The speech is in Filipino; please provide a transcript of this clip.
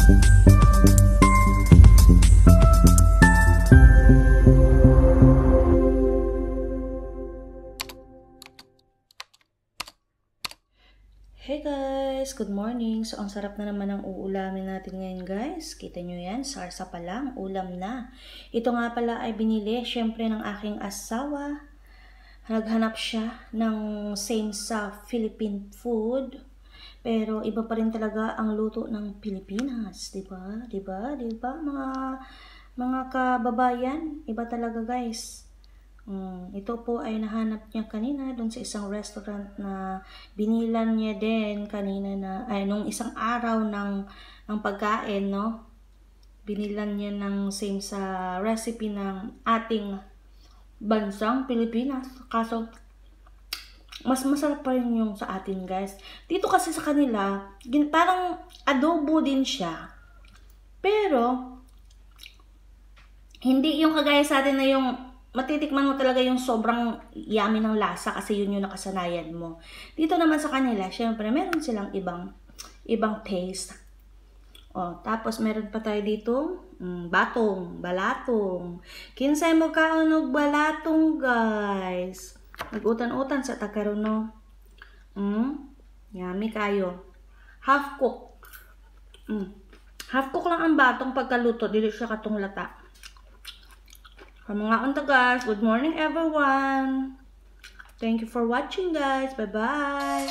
Hey guys! Good morning! So, ang sarap na naman ng uulamin natin ngayon guys. Kita nyo yan, sarsa pa lang, ulam na. Ito nga pala ay binili, syempre ng aking asawa. Naghanap siya ng same sa Philippine food. Pero iba pa rin talaga ang luto ng Pilipinas. Diba? Diba? Diba? Mga kababayan, iba talaga guys. Ito po ay nahanap niya kanina doon sa isang restaurant na binilan niya din kanina nung isang araw ng pagkain, no? Binilan niya ng same sa recipe ng ating bansang Pilipinas. Kaso, mas masarap pa rin yung sa atin, guys. Dito kasi sa kanila, parang adobo din siya. Pero, hindi yung kagaya sa atin na yung matitikman mo talaga yung sobrang yummy ng lasa kasi yun yung nakasanayan mo. Dito naman sa kanila, syempre, meron silang ibang taste. Tapos meron pa tayo dito, balatong. Kinsay mo kaunog balatong, guys. Nag-utan-utan sa takaruno. Yummy kayo. Half cook. Half cook lang ang batong pagkaluto, dili siya katong lata. Mga unta guys, good morning everyone. Thank you for watching guys. Bye-bye.